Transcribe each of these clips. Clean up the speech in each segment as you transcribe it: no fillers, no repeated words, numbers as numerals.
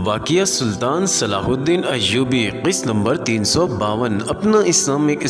واقعہ سلطان صلاح الدین ایوبی قسط نمبر 352۔ اپنا اسلامک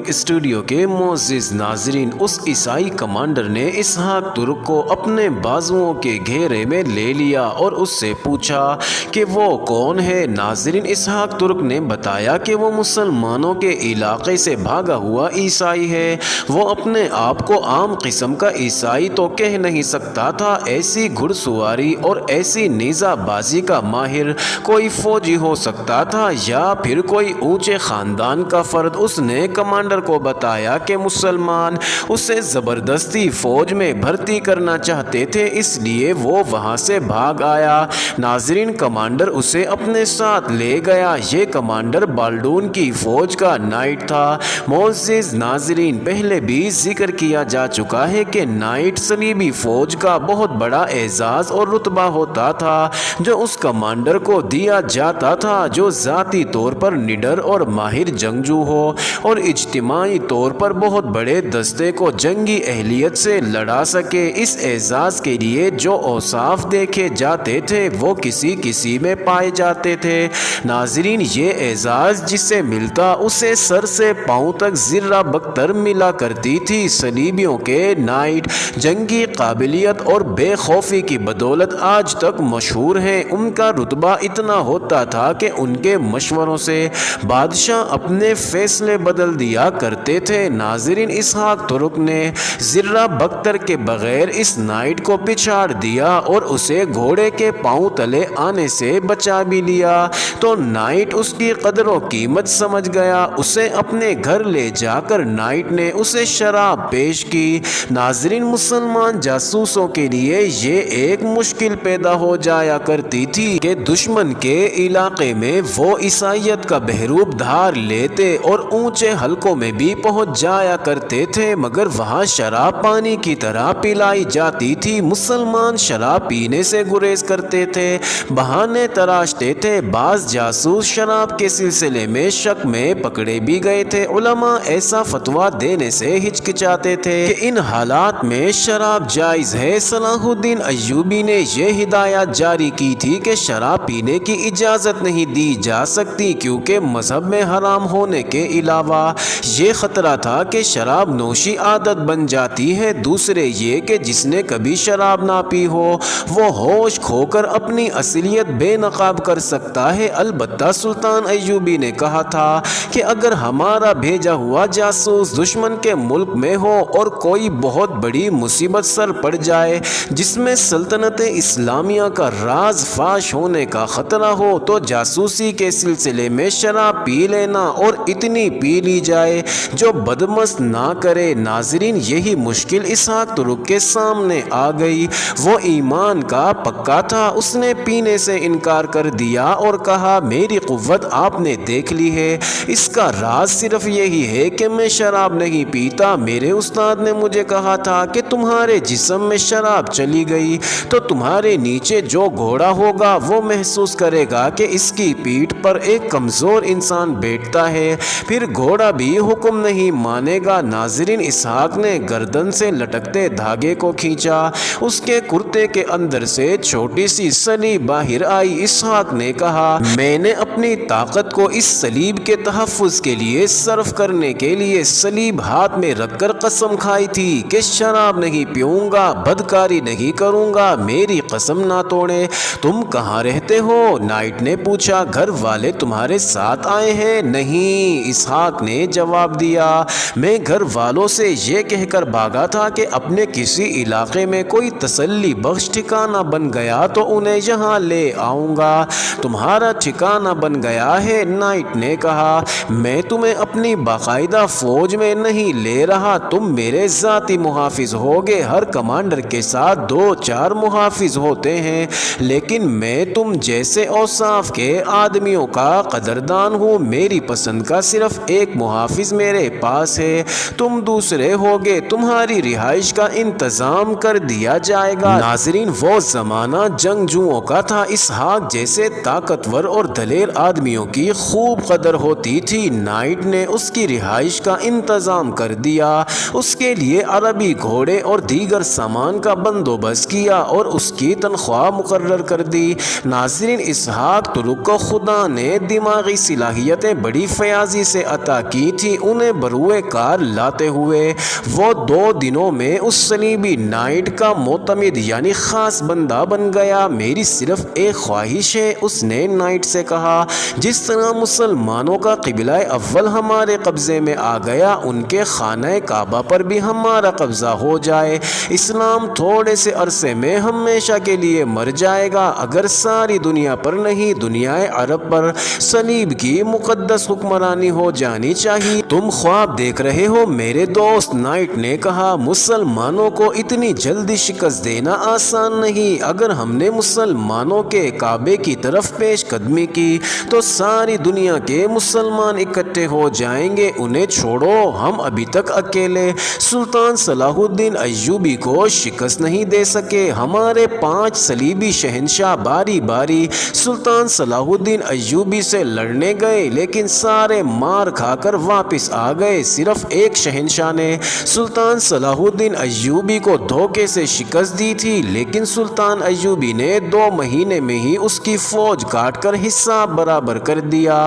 اسٹوڈیو کے معزز ناظرین، اس عیسائی کمانڈر نے اسحاق ترک کو اپنے بازوؤں کے گھیرے میں لے لیا اور اس سے پوچھا کہ وہ کون ہے۔ ناظرین، اسحاق ترک نے بتایا کہ وہ مسلمانوں کے علاقے سے بھاگا ہوا عیسائی ہے۔ وہ اپنے آپ کو عام قسم کا عیسائی تو کہہ نہیں سکتا تھا، ایسی گھڑ سواری اور ایسی نیزہ بازی کا ماہر کوئی فوجی ہو سکتا تھا یا پھر کوئی اونچے خاندان کا فرد۔ اس نے کمانڈر کو بتایا کہ مسلمان اسے زبردستی فوج میں بھرتی کرنا چاہتے تھے، اس لیے وہ وہاں سے بھاگ آیا۔ ناظرین، کمانڈر اسے اپنے ساتھ لے گیا۔ یہ کمانڈر بالڈون کی فوج کا نائٹ تھا۔ معزز ناظرین، پہلے بھی ذکر کیا جا چکا ہے کہ نائٹ صلیبی فوج کا بہت بڑا اعزاز اور رتبہ ہوتا تھا جو اس کمانڈر کو دیا جاتا تھا جو ذاتی طور پر نڈر اور ماہر جنگجو ہو اور اجتماعی طور پر بہت بڑے دستے کو جنگی اہلیت سے لڑا سکے۔ اس اعزاز کے لیے جو اوصاف دیکھے جاتے تھے وہ کسی میں پائے جاتے تھے۔ ناظرین، یہ اعزاز جسے ملتا اسے سر سے پاؤں تک ذرہ بکتر ملا کرتی تھی۔ صلیبیوں کے نائٹ جنگی قابلیت اور بے خوفی کی بدولت آج تک مشہور ہیں۔ ان کا رتبہ اتنا ہوتا تھا کہ ان کے مشوروں سے بادشاہ اپنے فیصلے بدل دیا کرتے تھے۔ ناظرین، اسحاق ترک نے ذرہ بکتر کے بغیر اس نائٹ کو پچھاڑ دیا اور اسے گھوڑے کے پاؤں تلے آنے سے بچا بھی لیا تو نائٹ اس کی قدر و قیمت سمجھ گیا۔ اسے اپنے گھر لے جا کر نائٹ نے اسے شراب پیش کی۔ ناظرین، مسلمان جاسوسوں کے لیے یہ ایک مشکل پیدا ہو جایا کرتی تھی کہ دشمن کے علاقے میں وہ عیسائیت کا بحروب دھار لیتے اور اونچے حلقوں میں بھی پہنچ جایا کرتے تھے، مگر وہاں شراب پانی کی طرح پلائی جاتی تھی۔ مسلمان شراب پینے سے گریز کرتے تھے، بہانے تراشتے تھے۔ بعض جاسوس شراب کے سلسلے میں شک میں پکڑے بھی گئے تھے۔ علماء ایسا فتویٰ دینے سے ہچکچاتے تھے کہ ان حالات میں شراب جائز ہے۔ صلاح الدین ایوبی نے یہ ہدایت جاری کی تھی کہ شراب پینے کی اجازت نہیں دی جا سکتی، کیونکہ مذہب میں حرام ہونے کے علاوہ یہ خطرہ تھا کہ شراب نوشی عادت بن جاتی ہے۔ دوسرے یہ کہ جس نے کبھی شراب نہ پی ہو وہ ہوش کھو کر اپنی اصلیت بے نقاب کر سکتا ہے۔ البتہ سلطان ایوبی نے کہا تھا کہ اگر ہمارا بھیجا ہوا جاسوس دشمن کے ملک میں ہو اور کوئی بہت بڑی مصیبت سر پڑ جائے جس میں سلطنت اسلامیہ کا راز فاش ہونے کا خطرہ ہو تو جاسوسی کے سلسلے میں شراب پی لینا اور اتنی پی لی جائے جو بدمست نہ کرے۔ ناظرین، یہی مشکل اسحاق ترک کے سامنے آ گئی۔ وہ ایمان کا پکا تھا، اس نے پینے سے انکار کر دیا اور کہا میری قوت آپ نے دیکھ لی ہے، اس کا راز صرف یہی ہے کہ میں شراب نہیں پیتا۔ میرے استاد نے مجھے کہا تھا کہ تمہارے جسم میں شراب چلی گئی تو تمہارے نیچے جو گھوڑا ہوگا وہ محسوس کرے گا کہ اس کی پیٹھ پر ایک کمزور انسان بیٹھتا ہے، پھر گھوڑا بھی حکم نہیں مانے گا۔ ناظرین، اسحاق نے گردن سے لٹکتے دھاگے کو کھینچا، اس کے کرتے کے اندر سے چھوٹی سی سلیب باہر آئی۔ اسحاق نے کہا میں نے اپنی طاقت کو اس سلیب کے تحفظ کے لیے صرف کرنے کے لیے سلیب ہاتھ میں رکھ کر قسم کھائی تھی کہ شراب نہیں پیوں گا، بدکاری نہیں کروں گا، میری قسم نہ توڑے۔ تم کہاں رہتے ہو؟ نائٹ نے پوچھا۔ گھر والے تمہارے ساتھ آئے ہیں؟ نہیں، اسحاق نے جواب دیا، میں گھر والوں سے یہ کہہ کر بھاگا تھا کہ اپنے کسی علاقے میں کوئی تسلی بخش ٹھکانہ بن گیا تو انہیں یہاں لے آؤں گا۔ تمہارا ٹھکانہ بن گیا ہے؟ نائٹ نے کہا میں تمہیں اپنی باقاعدہ فوج میں نہیں لے رہا، تم میرے ذاتی محافظ ہوگے۔ ہر کمانڈر کے ساتھ 2-4 محافظ ہوتے ہیں، لیکن میں تم جیسے اوصاف کے آدمیوں کا قدردان ہوں۔ میری پسند کا صرف ایک محافظ میرے پاس ہے، تم دوسرے ہوگے، تمہاری رہائش کا انتظام کر دیا جائے گا۔ ناظرین، وہ زمانہ جنگجوؤں کا تھا۔ اسحاق جیسے طاقتور اور دلیر آدمیوں کی خوب قدر ہوتی تھی۔ نائٹ نے اس کی رہائش کا انتظام کر دیا، اس کے لیے عربی گھوڑے اور دیگر سامان کا بندوبست کیا اور اس کی تنخواہ مقرر برابر کر دی۔ ناظرین، اسحاق ترک کو خدا نے دماغی صلاحیتیں بڑی فیاضی سے عطا کی تھی۔ انہیں بروئے کار لاتے ہوئے وہ 2 دنوں میں اس صلیبی نائٹ کا معتمد یعنی خاص بندہ بن گیا۔ میری صرف ایک خواہش ہے، اس نے نائٹ سے کہا، جس طرح مسلمانوں کا قبلہ اول ہمارے قبضے میں آ گیا، ان کے خانہ کعبہ پر بھی ہمارا قبضہ ہو جائے۔ اسلام تھوڑے سے عرصے میں ہمیشہ کے لیے مر جائے گا، اگر ساری دنیا پر نہیں، دنیا عرب پر صلیب کی مقدس حکمرانی ہو جانی چاہیے۔ تم خواب دیکھ رہے ہو میرے دوست، نائٹ نے کہا، مسلمانوں کو اتنی جلدی شکست دینا آسان نہیں۔ اگر ہم نے مسلمانوں کے کعبے کی طرف پیش قدمی کی تو ساری دنیا کے مسلمان اکٹھے ہو جائیں گے۔ انہیں چھوڑو، ہم ابھی تک اکیلے سلطان صلاح الدین ایوبی کو شکست نہیں دے سکے۔ ہمارے 5 صلیبی شہنشاہ باری باری سلطان صلاح الدین ایوبی سے لڑنے گئے، لیکن سارے مار کھا کر واپس آ گئے۔ صرف ایک شہنشاہ نے سلطان صلاح الدین ایوبی کو دھوکے سے شکست دی تھی، لیکن سلطان ایوبی نے 2 مہینے میں ہی اس کی فوج کاٹ کر حساب برابر کر دیا۔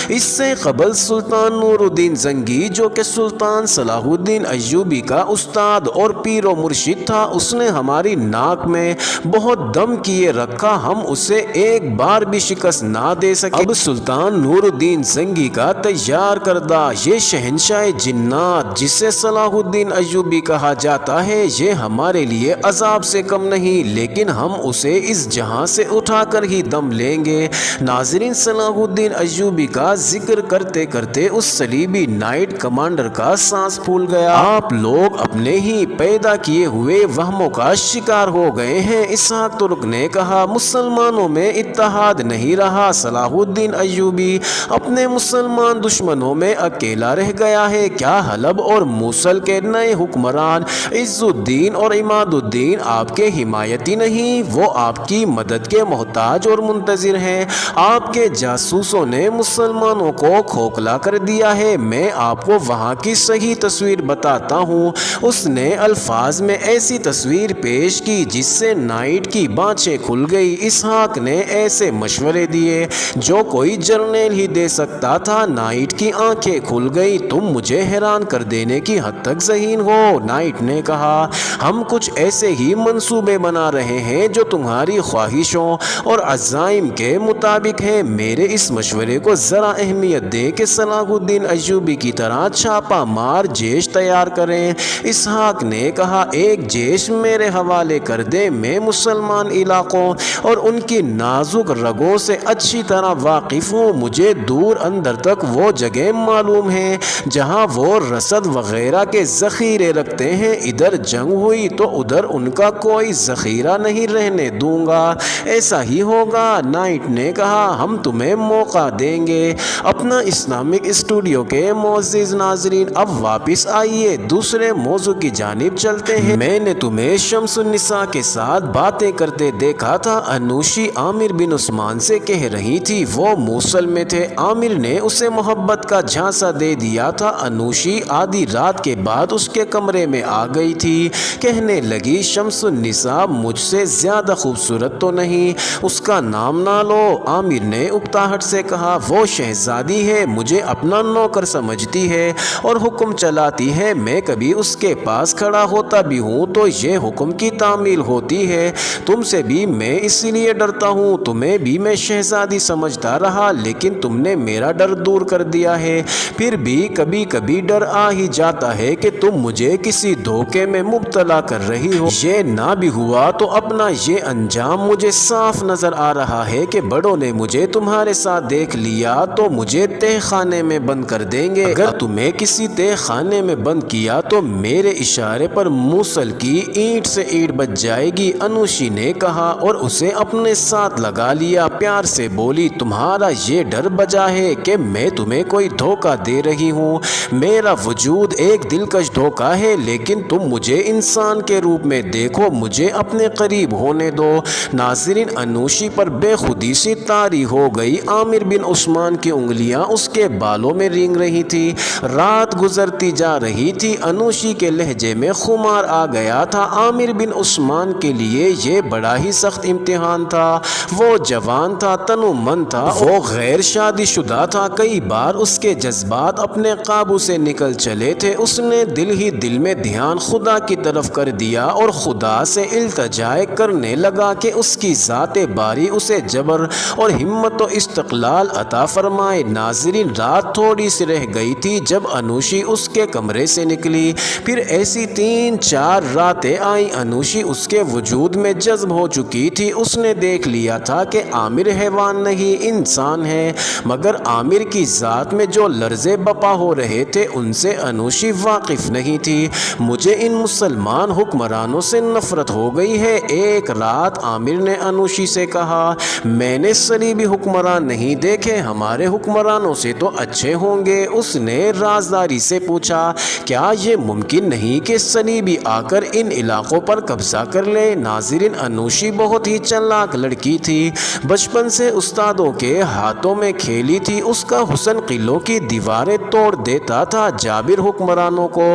اس سے قبل سلطان نور الدین زنگی، جو کہ سلطان صلاح الدین ایوبی کا استاد اور پیر و مرشد تھا، اس نے ہماری ناک میں بہت دم کیے رکھا، ہم اسے ایک بار بھی شکست نہ دے سکے۔ اب سلطان نور الدین زنگی کا تیار کردہ یہ شہنشاہ جنات، جسے صلاح الدین ایوبی کہا جاتا ہے، یہ ہمارے لیے عذاب سے کم نہیں، لیکن ہم اسے اس جہاں سے اٹھا کر ہی دم لیں گے۔ ناظرین، صلاح الدین ایوبی کا ذکر کرتے کرتے اس صلیبی نائٹ کمانڈر کا سانس پھول گیا۔ آپ لوگ اپنے ہی پیدا کیے ہوئے وہموں کا شکار ہو گئے ہیں، اسحاق ترک نے کہا۔ مسلمانوں میں اتحاد نہیں رہا، صلاح الدین ایوبی اپنے مسلمان دشمنوں میں اکیلا رہ گیا ہے۔ کیا حلب اور موصل کے نئے حکمران عز الدین اور عماد الدین آپ کے حمایتی نہیں؟ وہ آپ کی مدد کے محتاج اور منتظر ہیں۔ آپ کے جاسوسوں نے مسلمانوں کو کھوکھلا کر دیا ہے۔ میں آپ کو وہاں کی صحیح تصویر بتاتا ہوں۔ اس نے الفاظ میں ایسی تصویر پیش کی جس سے نائٹ کی بانچیں کھل گئی۔ اسحاق نے ایسے مشورے دیے جو کوئی جرنیل ہی دے سکتا تھا۔ نائٹ کی آنکھیں کھل گئی۔ تم مجھے حیران کر دینے کی حد تک ذہین ہو، نائٹ نے کہا۔ ہم کچھ ایسے ہی منصوبے بنا رہے ہیں جو تمہاری خواہشوں اور عزائم کے مطابق ہیں۔ میرے اس مشورے کو ذرا اہمیت دیں کہ صلاح الدین ایوبی کی طرح چھاپا مار جیش تیار کریں۔ اسحاق نے کہا، ایک جیش میرے حوالے کر دیں۔ میں مسلمان علاقوں اور ان کی نازک رگوں سے اچھی طرح واقف ہوں۔ مجھے دور اندر تک وہ جگہ معلوم ہیں جہاں وہ رسد وغیرہ کے ذخیرے رکھتے ہیں۔ ادھر جنگ ہوئی تو ادھر ان کا کوئی ذخیرہ نہیں رہنے دوں گا۔ ایسا ہی ہوگا، نائٹ نے کہا۔ ہم تمہیں موقع دیں گے۔ اپنا اسلامک اسٹوڈیو کے معزز ناظرین، اب واپس آئیے، دوسرے موضوع کی جانب چلتے ہیں۔ میں نے تمہیں شمس النساء کے ساتھ باتیں کرتے دیکھا تھا۔ انوشی عامر بن عثمان سے کہہ رہی تھی، وہ موصل میں تھے۔ عامر نے اسے محبت کا جھانسا دے دیا تھا۔ انوشی آدھی رات کے بعد اس کے کمرے میں آ گئی تھی، کہنے لگی، شمس النساء مجھ سے زیادہ خوبصورت تو نہیں، اس کا نام نہ لو۔ عامر نے اکتاہٹ سے کہا، وہ شہزادی ہے، مجھے اپنا نوکر سمجھتی ہے اور حکم چلاتی ہے۔ میں کبھی اس کے پاس کھڑا ہوتا بھی ہوں تو یہ حکم کی تعمیل ہوتی ہے۔ تم سے بھی میں اس لیے ڈرتا ہوں، تمہیں بھی میں شہزادی سمجھتا رہا، لیکن تم نے میرا ڈر دور کر دیا ہے۔ پھر بھی کبھی کبھی ڈر آ ہی جاتا ہے کہ تم مجھے کسی دھوکے میں مبتلا کر رہی ہو۔ یہ نہ بھی ہوا تو اپنا یہ انجام مجھے صاف نظر آ رہا ہے کہ بڑوں نے مجھے تمہارے ساتھ دیکھ لیا تو مجھے تہ خانے میں بند کر دیں گے۔ اگر تمہیں کسی تہ خانے میں بند کیا تو میرے اشارے پر موصل کی اینٹ سے اینٹ بچ جائے گی، انوشی نے کہا اور اسے اپنے ساتھ لگا لیا۔ پیار سے بولی، تمہارا یہ ڈر بجا ہے کہ میں تمہیں کوئی دھوکہ دے رہی ہوں۔ میرا وجود ایک دلکش دھوکہ ہے، لیکن تم مجھے انسان کے روپ میں دیکھو، مجھے اپنے قریب ہونے دو۔ ناظرین، انوشی پر بے خودی سی طاری ہو گئی۔ عامر بن عثمان کی انگلیاں اس کے بالوں میں رینگ رہی تھی۔ رات گزرتی جا رہی تھی، انوشی کے لہجے میں خمار آ گیا تھا۔ عامر بن عثمان کے لیے یہ بڑا ہی سخت امتحان تھا۔ وہ جوان تھا، تنومند تھا، وہ غیر شادی شدہ تھا۔ کئی بار اس کے جذبات اپنے قابو سے نکل چلے تھے۔ اس نے دل ہی دل میں دھیان خدا کی طرف کر دیا اور خدا سے التجا کرنے لگا کہ اس کی ذات باری اسے جبر اور ہمت و استقلال عطا فرمائے۔ ناظرین، رات تھوڑی سی رہ گئی تھی جب انوشی اس کے کمرے سے نکلی۔ پھر ایسی 3-4 راتیں آئیں۔ انوشی اس کے وجود میں جذب ہو چکی تھی۔ اس نے دیکھ لیا تھا کہ عامر حیوان نہیں، انسان ہے، مگر عامر کی ذات میں جو لرزے بپا ہو رہے تھے ان سے انوشی واقف نہیں تھی۔ مجھے ان مسلمان حکمرانوں سے نفرت ہو گئی ہے، ایک رات عامر نے انوشی سے کہا۔ میں نے صلیبی حکمران نہیں دیکھے، ہمارے حکمرانوں سے تو اچھے ہوں گے۔ اس نے رازداری سے پوچھا، کیا یہ ممکن نہیں کہ صلیبی آ کر ان علاقوں پر قبضہ کر لے؟ ناظرین، انوشی بہت ہی چالاک لڑکی تھی، بچپن سے استادوں کے ہاتھوں میں کھیلی تھی۔ اس کا حسن قلعوں کی دیواریں توڑ دیتا تھا۔ جابر حکمرانوں کو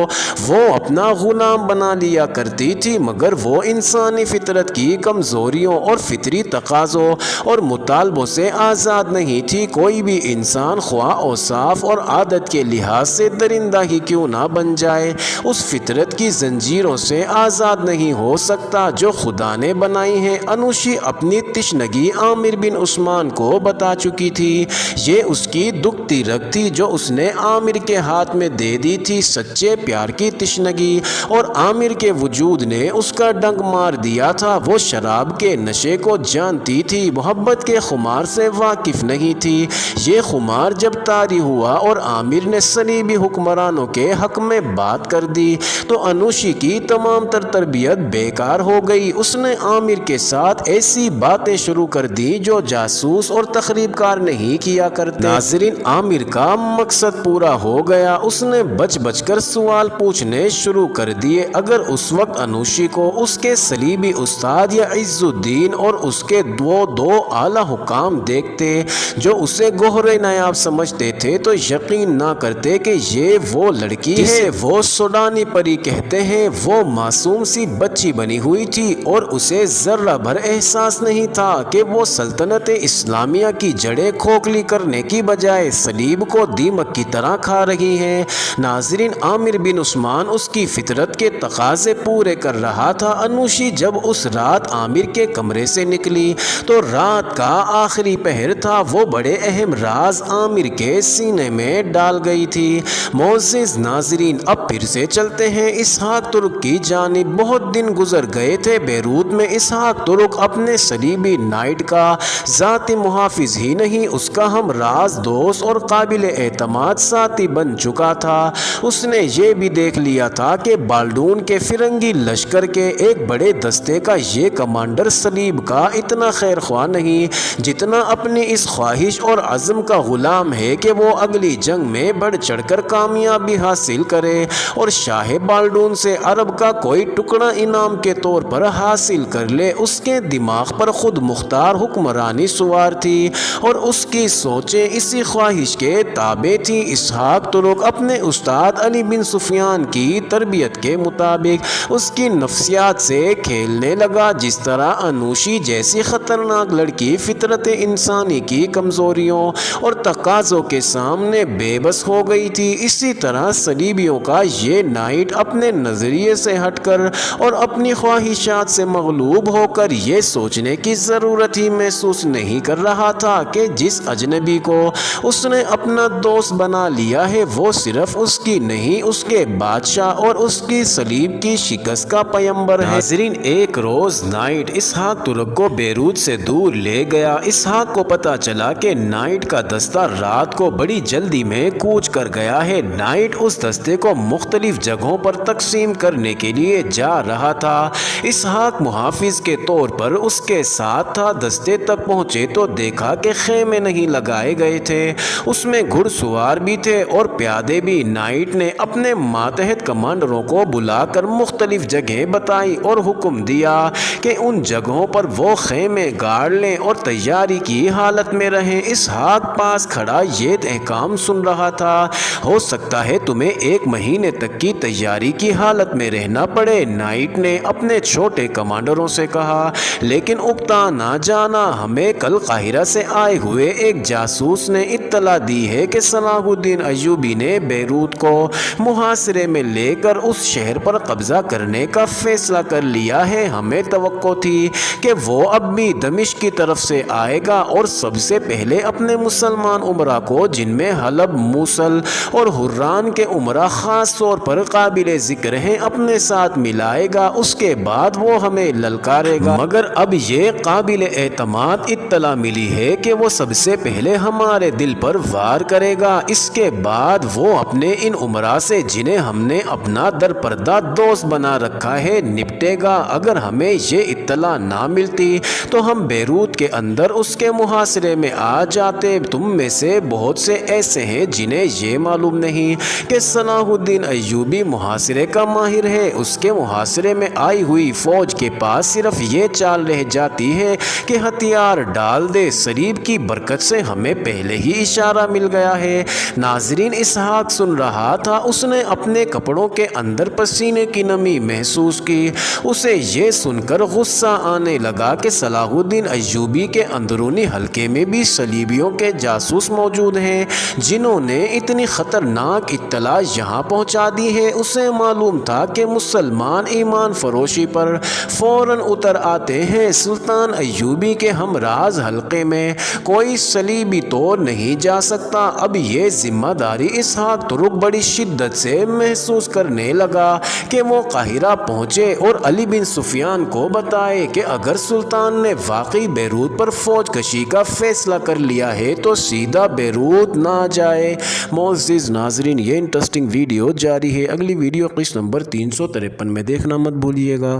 وہ اپنا غلام بنا لیا کرتی تھی، مگر وہ انسانی فطرت کی کمزوریوں اور فطری تقاضوں اور مطالبوں سے آزاد نہیں تھی۔ کوئی بھی انسان خواہ اوصاف اور عادت کے لحاظ سے درندہ ہی کیوں نہ بن جائے، اس فطرت کی زنجیروں سے آزاد نہیں ہو سکتا جو خدا نے بنائی ہیں۔ انوشی اپنی تشنگی عامر بن عثمان کو بتا چکی تھی۔ یہ اس کی دکھتی رگ تھی جو اس نے عامر کے ہاتھ میں دے دی تھی، سچے پیار کی تشنگی، اور عامر کے وجود نے اس کا ڈنگ مار دیا تھا۔ وہ شراب کے نشے کو جانتی تھی، محبت کے خمار سے واقف نہیں تھی۔ یہ خمار جب طاری ہوا اور عامر نے صلیبی حکمرانوں کے حق میں بات کر دی تو انوشی کی تمام تر تربیت بیکار ہو گئی۔ اس نے عامر کے ساتھ ایسی باتیں شروع کر دی جو جاسوس اور تخریب کار نہیں کیا کرتے۔ ناظرین، عامر کا مقصد پورا ہو گیا۔ اس نے بچ بچ کر سوال پوچھنے شروع کر دیے۔ اگر اس وقت انوشی کو اس کے صلیبی استاد یا عز الدین اور اس کے وہ دو اعلیٰ حکام دیکھتے جو اسے گوہر نایاب سمجھتے تھے تو یقین نہ کرتے کہ یہ وہ لڑکی ہے وہ سوڈانی پری کہتے ہیں۔ وہ معصوم سی بچی بنی ہوئی تھی اور اسے ذرہ بھر احساس نہیں تھا کہ وہ سلطنت اسلامیہ کی جڑیں کھوکھلی کرنے کی بجائے صلیب کو دیمک کی طرح کھا رہی ہیں۔ ناظرین، عامر بن عثمان اس کی فطرت کے تقاضے پورے کر رہا تھا۔ انوشی جب اس رات عامر کے کمرے سے نکلی تو رات کا آخری پہر تھا۔ وہ بڑے اہم راز عامر کے سینے میں ڈال گئی تھی۔ معزز ناظرین، اب پھر سے چلتے ہیں اسحاق ترک کی جانب۔ بہت دن گزر گئے تھے بیروت میں۔ اسحاق ترک اپنے صلیبی نائٹ کا ذاتی محافظ ہی نہیں، اس کا ہم راز دوست اور قابل اعتماد ساتھی بن چکا تھا۔ اس نے یہ بھی دیکھ لیا تھا کہ بالڈون کے فرنگی لشکر کے ایک بڑے دستے کا یہ کمانڈر صلیب کا اتنا خیر خواہ نہیں جتنا اپنی اس خواہش اور عزم کا غلام ہے کہ وہ اگلی جنگ میں بڑھ چڑھ کر کامیابی حاصل کرے اور شاہ بالڈون سے عرب کا کوئی ٹکڑا انعام کے طور پر حاصل کر لے۔ اس کے دماغ پر خود مختار حکمرانی سوار تھی اور اس کی سوچیں اسی خواہش کے تابع تھیں۔ اسحاق ترک اپنے استاد علی بن سفیان کی تربیت کے مطابق اس کی نفسیات سے کھیلنے لگا۔ جس طرح انوشی جیسی خطرناک لڑکی فطرت انسانی کی کمزوریوں اور تقاضوں کے سامنے بے بس ہو گئی تھی، اسی طرح صلیبیوں کا یہ نائٹ اپنے نظریے سے ہٹ کر اور اپنی خواہشات سے مغلوب ہو کر یہ سوچنے کی ضرورت ہی محسوس نہیں کر رہا تھا کہ جس اجنبی کو اس نے اپنا دوست بنا لیا ہے وہ صرف اس کی نہیں، اس کے بادشاہ اور اس کی صلیب کی شکست کا پیمبر ہے۔ ناظرین، ایک روز نائٹ اسحاق ترک کو بیروت سے دور لے گیا۔ اسحاق کو پتا چلا کہ نائٹ کا دستہ رات کو بڑی جلدی میں کوچ کر گیا ہے۔ نائٹ اس دستے کو مختلف جگہوں پر تقسیم کرنے کے لیے جا رہا تھا۔ اسحاق محافظ کے طور پر اس کے ساتھ تھا۔ دستے تک پہنچے تو دیکھا کہ خیمے نہیں لگائے گئے تھے، اس میں گھڑ سوار بھی تھے اور پیادے بھی۔ نائٹ نے اپنے ماتحت کمانڈروں کو بلا کر مختلف جگہیں بتائی اور حکم دیا کہ ان جگہوں پر وہ خیمے گاڑ لیں اور تیاری کی حالت میں رہیں۔ اسحاق پاس کھڑا یہ احکام سن رہا تھا۔ ہو سکتا ہے تمہیں 1 مہینے تک کی تیاری کی حالت میں رہنا پڑے۔ نائٹ نے اپنے چھوٹے کمانڈروں سے کہا لیکن اکتا نہ جانا ہمیں کل قاہرہ سے آئے ہوئے ایک جاسوس نے اطلاع دی ہے کہ صلاح الدین ایوبی نے بیروت کو محاصرے میں لے کر اس شہر پر قبضہ کرنے کا فیصلہ کر لیا ہے۔ ہمیں توقع تھی کہ وہ اب بھی دمشق کی طرف سے آئے گا اور سب سے پہلے اپنے مسلمان امراء کو، جن میں حلب، موصل اور حران کے امراء خاص طور پر قابل ذکر ہیں، اپنے ساتھ ملائے گا۔ اس کے بعد وہ ہمیں للکارے گا، مگر اب یہ قابل اعتماد اطلاع ملی ہے کہ وہ سب سے پہلے ہمارے دل پر وار کرے گا۔ اس کے بعد وہ اپنے ان امراء سے، جنہیں ہم نے اپنا در پردہ دوست بنا رکھا ہے، نپٹے گا۔ اگر ہمیں یہ اطلاع نہ ملتی تو ہم بیروت کے اندر اس کے محاصرے میں آ جاتے۔ تم میں سے بہت سے ایسے ہیں جنہیں یہ معلوم نہیں کہ صلاح الدین ایوبی محاصرے کا ماہر ہے۔ اس کے محاصرے میں آئی ہوئی فوج کے پاس صرف یہ چال رہ جاتی ہے کہ ہتھیار ڈال دے۔ صلیب کی برکت سے ہمیں پہلے ہی اشارہ مل گیا ہے۔ ناظرین، اسحاق سن رہا تھا۔ اس نے اپنے کپڑوں کے اندر پسینے کی نمی محسوس کی۔ اسے یہ سن کر غصہ آنے لگا کہ صلاح الدین ایوبی کے اندرونی حلقے میں بھی صلیبیوں کے جاسوس موجود ہیں، جنہوں نے اتنی خطرناک اطلاع یہاں پہنچا دی ہے۔ اسے معلوم تھا کہ مسلمان ایمان فروشی پر فوراً اتر آتے ہیں۔ سلطان ایوبی کے ہمراز حلقے میں کوئی صلیبی تو نہیں جا سکتا۔ اب یہ ذمہ داری اسحاق ترک بڑی شدت سے محسوس کرنے لگا کہ وہ قاہرہ پہنچے اور علی بن سفیان کو بتائے کہ اگر سلطان نے واقعی بیروت پر فوج کشی کا فیصلہ کر لیا ہے تو سیدھا بیروت نہ جائے۔ معزز ناظرین، یہ انٹرسٹنگ ویڈیو جاری ہے۔ اگلی ویڈیو قسط نمبر 353 میں دیکھنا مت بھولیے گا۔